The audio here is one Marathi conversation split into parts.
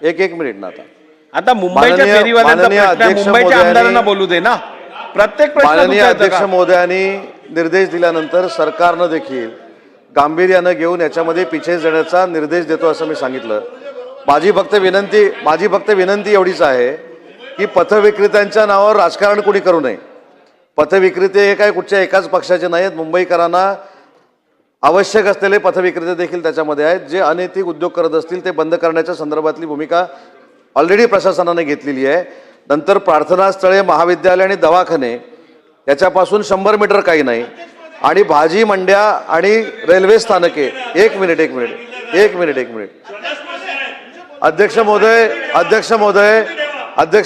एक मिनिट ना आता मुंबईच्या फेरीवाल्यांचा प्रश्न आहे, मुंबईच्या आमदारांना बोलू दे ना. प्रत्येक माननीय अध्यक्ष महोदयांनी निर्देश दिल्यानंतर सरकारनं देखील गांभीर्यानं घेऊन याच्यामध्ये पिछेस देण्याचा निर्देश देतो असं मी सांगितलं. माझी फक्त विनंती एवढीच आहे की पथविक्रेत्यांच्या नावावर राजकारण कोणी करू नये. पथविक्रेते हे काय कुठच्या एकाच पक्षाचे नाहीत. मुंबईकरांना आवश्यक असलेले पथविक्रेते देखील त्याच्यामध्ये आहेत. जे अनैतिक उद्योग करत असतील ते बंद करण्याच्या संदर्भातली भूमिका ऑलरेडी प्रशासनाने घेतलेली आहे. नंतर प्रार्थनास्थळे, महाविद्यालय आणि दवाखाने याच्यापासून 100 मीटर काही नाही, आणि भाजी मंड्या आणि रेल्वे स्थानके. एक मिनिट अध्यक्ष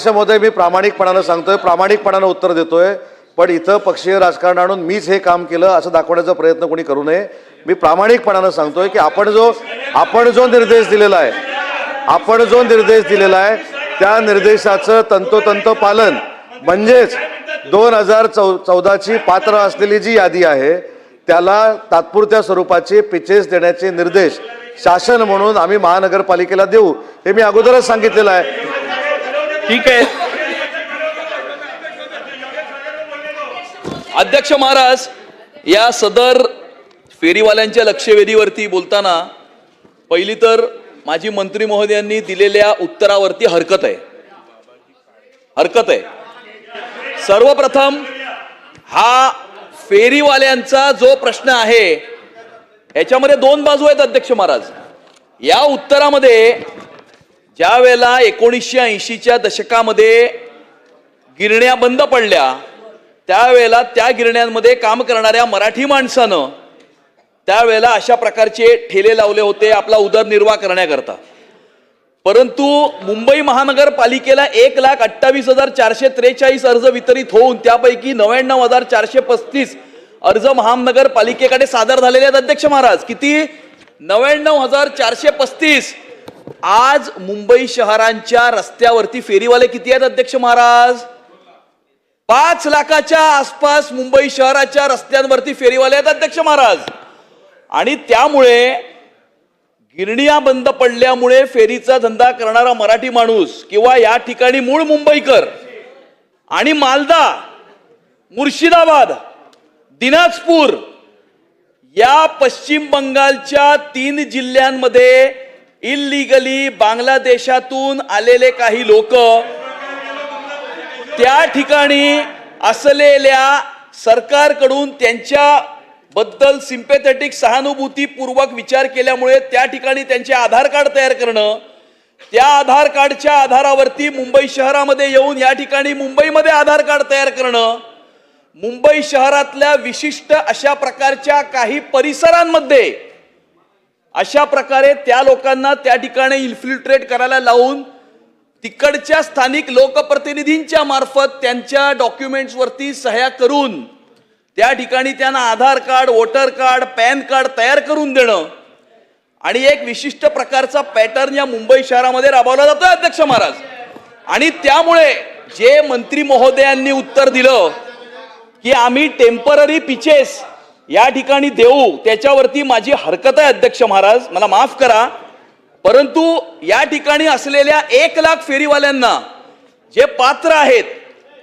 महोदय मी प्रामाणिकपणानं सांगतोय, प्रामाणिकपणानं उत्तर देतोय. पण इथं पक्षीय राजकारण आणून मीच हे काम केलं असं दाखवण्याचा प्रयत्न कोणी करू नये. मी प्रामाणिकपणानं सांगतोय की आपण जो निर्देश दिलेला आहे त्या निर्देशाचं तंतोतंत पालन, म्हणजेच 2014ची पात्र असलेली जी यादी आहे त्याला तात्पुरत्या स्वरूपाचे पिचेस देण्याचे निर्देश शासन म्हणून आम्ही महानगरपालिकेला देऊ, हे मी अगोदरच सांगितलेलं आहे. ठीक आहे अध्यक्ष महाराज, या सदर फेरीवाल्यांच्या लक्षवेधीवरती बोलताना पहिली तर माजी मंत्री महोदयांनी दिलेल्या उत्तरावरती हरकत आहे. सर्वप्रथम हा फेरीवाल्यांचा जो प्रश्न आहे याच्यामध्ये 2 बाजू आहेत अध्यक्ष महाराज. या उत्तरामध्ये ज्या वेळेला 1980च्या दशकामध्ये गिरण्या बंद पडल्या त्यावेळेला त्या गिरण्यांमध्ये काम करणाऱ्या मराठी माणसानं त्यावेळेला अशा प्रकारचे ठेले लावले होते आपला उदरनिर्वाह करण्याकरता. परंतु मुंबई महानगरपालिकेला 1,28,443 अर्ज वितरित होऊन त्यापैकी 99,435 अर्ज महानगरपालिकेकडे सादर झालेले आहेत अध्यक्ष महाराज. किती? 99,435. आज मुंबई शहरांच्या रस्त्यावरती फेरीवाले किती आहेत अध्यक्ष महाराज? 5 लाखाच्या आसपास मुंबई शहराच्या रस्त्यांवरती फेरीवाले आहेत अध्यक्ष महाराज. आणि त्यामुळे गिरण्या बंद पडल्यामुळे फेरीचा धंदा करणारा मराठी माणूस किंवा या ठिकाणी मूळ मुंबईकर आणि मालदा, मुर्शिदाबाद, दिनाजपूर या पश्चिम बंगालच्या 3 जिल्ह्यांमध्ये इल्लीगली बांगलादेशातून आलेले काही लोक त्या ठिकाणी असलेल्या सरकारकडून त्यांच्या बद्दल सिंपॅथेटिक सहानुभूतीपूर्वक विचार केल्यामुळे त्या ठिकाणी त्यांचे आधार कार्ड तयार करणं, त्या आधार कार्डच्या आधारावरती मुंबई शहरामध्ये येऊन या ठिकाणी मुंबईमध्ये आधार कार्ड तयार करणं, मुंबई शहरातल्या विशिष्ट अशा प्रकारच्या काही परिसरांमध्ये अशा प्रकारे त्या लोकांना त्या ठिकाणी इन्फिल्ट्रेट करायला लावून तिकडच्या स्थानिक लोकप्रतिनिधींच्या मार्फत त्यांच्या डॉक्युमेंट्सवरती सह्या करून त्या ठिकाणी त्यांना Aadhaar card, voter card, PAN card तयार करून देणं आणि एक विशिष्ट प्रकारचा पॅटर्न या मुंबई शहरामध्ये राबवला जातोय अध्यक्ष महाराज. आणि त्यामुळे जे मंत्री महोदयांनी उत्तर दिलं की आम्ही टेम्पररी पिचेस या ठिकाणी देऊ, त्याच्यावरती माझी हरकत आहे अध्यक्ष महाराज, मला माफ करा. परंतु या ठिकाणी असलेल्या 1 लाख फेरीवाल्यांना जे पात्र आहेत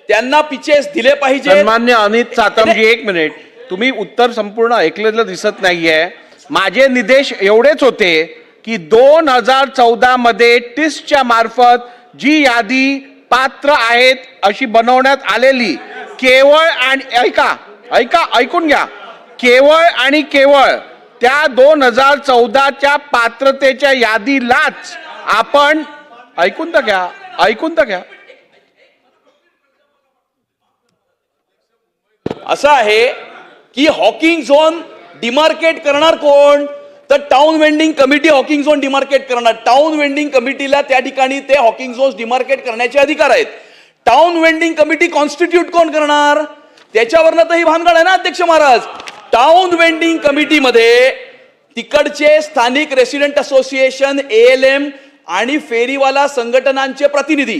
त्यांना पिचेस दिले पाहिजे. सन्मान्य अनित सातमजी, 1 मिनिट. तुम्ही उत्तर संपूर्ण ऐकलेलं दिसत नाहीये. माझे निर्देश एवढेच होते की 2014 मध्ये टिस्टच्या मार्फत जी यादी पात्र आहेत अशी बनवण्यात आलेली केवळ आणि ऐकून घ्या, केवळ आणि केवळ त्या 2014च्या पात्रतेच्या यादीलाच आपण ऐकून तर घ्या. असं आहे की हॉकिंग झोन डिमार्केट करणार कोण? तर town vending committee Hawking zone demarcate करणार. टाउन वेंडिंग कमिटीला त्या ठिकाणी ते हॉकिंग झोन डिमार्केट करण्याचे अधिकार आहेत. टाउन वेंडिंग कमिटी कॉन्स्टिट्यूट कोण करणार? त्याच्यावरनं तर ही भानगड आहे ना अध्यक्ष महाराज. टाउन वेंडिंग कमिटीमध्ये तिकडचे स्थानिक रेसिडेंट असोसिएशन, ALM आणि फेरीवाला संघटनांचे प्रतिनिधी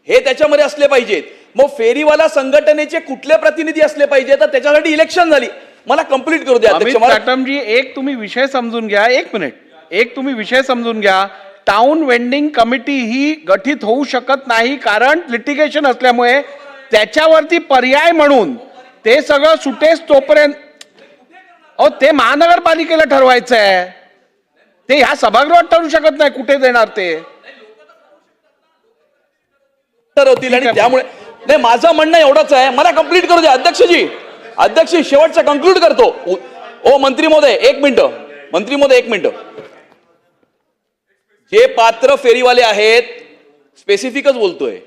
हे त्याच्यामध्ये असले पाहिजेत. मग फेरीवाला संघटनेचे कुठले प्रतिनिधी असले पाहिजे? तर त्याच्यासाठी इलेक्शन झाली. मला कंप्लीट करू द्या अध्यक्ष महाराज. एक तुम्ही विषय समजून घ्या. 1 मिनिट. तुम्ही विषय समजून घ्या. टाउन वेंडिंग कमिटी ही गठीत होऊ शकत नाही, कारण लिटिगेशन असल्यामुळे त्याच्यावरती पर्याय म्हणून ते सगळं सुटेस तोपर्यंत अहो ते महानगरपालिकेला ठरवायचं आहे, ते ह्या सभागृहात ठरू शकत नाही कुठे देणार ते ठरवतील. आणि त्यामुळे नाही, माझं म्हणणं एवढंच आहे, मला कंप्लीट करू द्या अध्यक्षजी. अध्यक्ष शेवटचा कंक्लूड करतो. ओ मंत्री महोदय एक मिनिट, मंत्री महोदय एक मिनिट. जे पात्र फेरीवाले आहेत स्पेसिफिकच बोलतोय,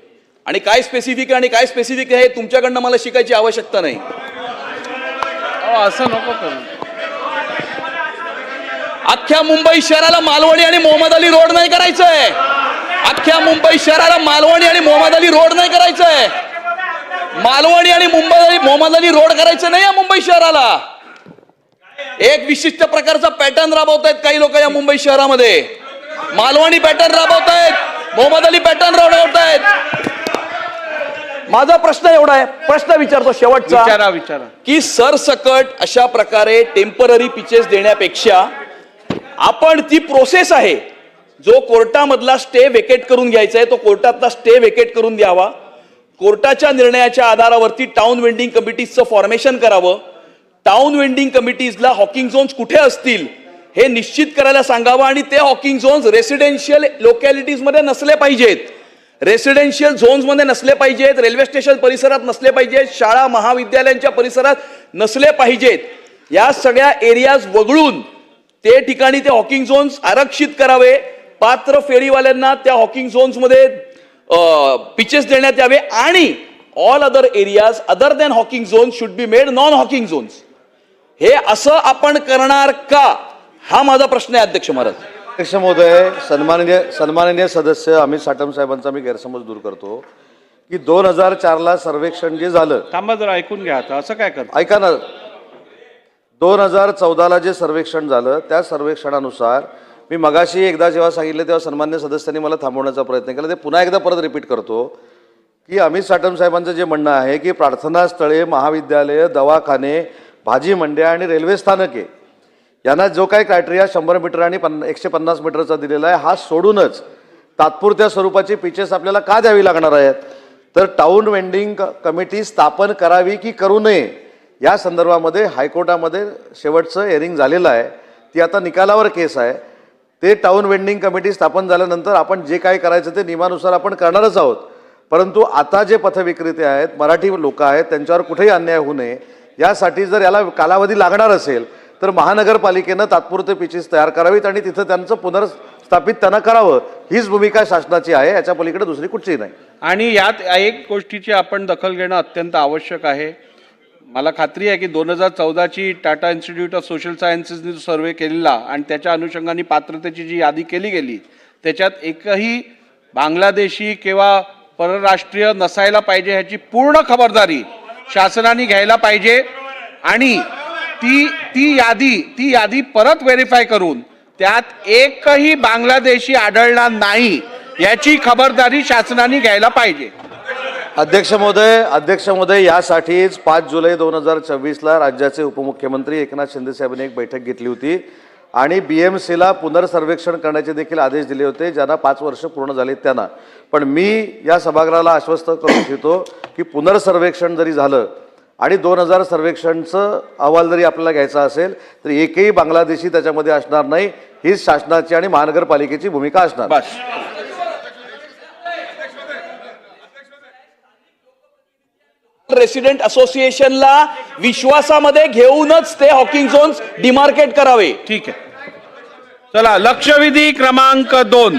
आणि काय स्पेसिफिक आणि काय स्पेसिफिक आहे तुमच्याकडनं मला शिकायची आवश्यकता नाही. असं नको करू. अख्ख्या मुंबई शहराला मालवणी आणि मोहम्मद अली रोड नाही करायचंय. अख्ख्या मुंबई शहराला मालवणी आणि मोहम्मद अली रोड नाही करायचंय. मालवणी आणि मोहम्मद अली रोड करायचं नाही या मुंबई शहराला. एक विशिष्ट प्रकारचा पॅटर्न राबवतायत काही लोक या मुंबई शहरामध्ये. मालवणी पॅटर्न राबवतायत, मोहम्मद अली पॅटर्न राबवतायत. माझा प्रश्न एवढा आहे, प्रश्न विचारतो शेवटचा, विचारा की सरसकट अशा प्रकारे टेम्पररी पिचेस देण्यापेक्षा आपण ती प्रोसेस आहे, जो कोर्टामधला स्टे वेकेट करून घ्यायचा आहे तो कोर्टातला स्टे वेकेट करून द्यावा. कोर्टाच्या निर्णयाच्या आधारावरती टाउन वेंडिंग कमिटीजचं फॉर्मेशन करावं. टाउन वेंडिंग कमिटीजला हॉकिंग झोन्स कुठे असतील हे निश्चित करायला सांगावं, आणि ते हॉकिंग झोन्स रेसिडेन्शियल लोकॅलिटीज मध्ये नसले पाहिजेत, रेसिडेन्शियल झोन्स मध्ये नसले पाहिजेत, रेल्वे स्टेशन परिसरात नसले पाहिजेत, शाळा महाविद्यालयांच्या परिसरात नसले पाहिजेत. या सगळ्या एरियाज वगळून ते ठिकाणी ते हॉकिंग झोन्स आरक्षित करावे. पात्र फेरीवाल्यांना त्या हॉकिंग झोन्स मध्ये पिचेस देण्यात यावे, आणि all other areas other than Hawking zone should be made non Hawking zones. हे असं आपण करणार का, हा माझा प्रश्न आहे अध्यक्ष महाराज. अध्यक्ष महोदय, सन्माननीय सदस्य अमित साटम साहेबांचा मी गैरसमज दूर करतो की 2004ला सर्वेक्षण जे झालं, थांबा जरा ऐकून घ्या. आता असं काय करतो, ऐका ना, 2014ला जे सर्वेक्षण झालं त्या सर्वेक्षणानुसार मी मगाशी एकदा जेव्हा सांगितलं तेव्हा सन्मान्य सदस्यांनी मला थांबवण्याचा प्रयत्न केला, ते पुन्हा एकदा परत रिपीट करतो की अमित साटम साहेबांचं जे म्हणणं आहे की प्रार्थना स्थळे, महाविद्यालय, दवाखाने, भाजी मंड्या आणि रेल्वे स्थानके यांना जो काही क्रायटेरिया 100 मीटर आणि 150 मीटरचा दिलेला आहे, हा सोडूनच तात्पुरत्या स्वरूपाची पिचेस आपल्याला का द्यावी लागणार आहेत, तर टाउन वेंडिंग कमिटी स्थापन करावी की करू नये या संदर्भामध्ये हायकोर्टामध्ये शेवटचं हिअरिंग झालेलं आहे. ती आता निकालावर केस आहे. ते टाउन वेंडिंग कमिटी स्थापन झाल्यानंतर आपण जे काही करायचं ते नियमानुसार आपण करणारच आहोत. परंतु आता जे पथविक्रेते आहेत, मराठी लोक आहेत, त्यांच्यावर कुठेही अन्याय होऊ नये यासाठी जर याला कालावधी लागणार असेल तर महानगरपालिकेनं तात्पुरते पिचेस तयार करावीत आणि तिथं त्यांचं पुनर्स्थापित त्यांना करावं. हीच भूमिका शासनाची आहे, याच्या पलीकडे दुसरी कुठची नाही. आणि यात एक गोष्टीची आपण दखल घेणं अत्यंत आवश्यक आहे. मला खात्री आहे की 2014ची टाटा इन्स्टिट्यूट ऑफ सोशल सायन्सेसने जो सर्वे केलेला आणि त्याच्या अनुषंगाने पात्रतेची जी यादी केली गेली त्याच्यात एकही बांगलादेशी किंवा परराष्ट्रीय नसायला पाहिजे ह्याची पूर्ण खबरदारी शासनाने घ्यायला पाहिजे. आणि ती यादी परत व्हेरीफाय करून त्यात एकही बांगलादेशी आढळणार नाही याची खबरदारी शासनाने घ्यायला पाहिजे. अध्यक्ष महोदय, यासाठीच 5 जुलै 2024ला राज्याचे उपमुख्यमंत्री एकनाथ शिंदे साहेबांनी एक बैठक घेतली होती आणि BMCला पुनर्सर्वेक्षण करण्याचे देखील आदेश दिले होते, ज्यांना 5 वर्ष पूर्ण झाले त्यांना. पण मी या सभागृहाला आश्वस्त करू इच्छितो की पुनर्सर्वेक्षण जरी झालं आणि 2000 सर्वेक्षणचं अहवाल जरी आपल्याला घ्यायचा असेल तर एकही बांगलादेशी त्याच्यामध्ये असणार नाही. हीच शासनाची आणि महानगरपालिकेची भूमिका असणार. बस. रेसिडेंट असोसिएशनला विश्वासामध्ये घेऊनच ते हॉकिंग झोन्स डिमार्केट करावे. ठीक आहे. चला, लक्षवेधी क्रमांक 2.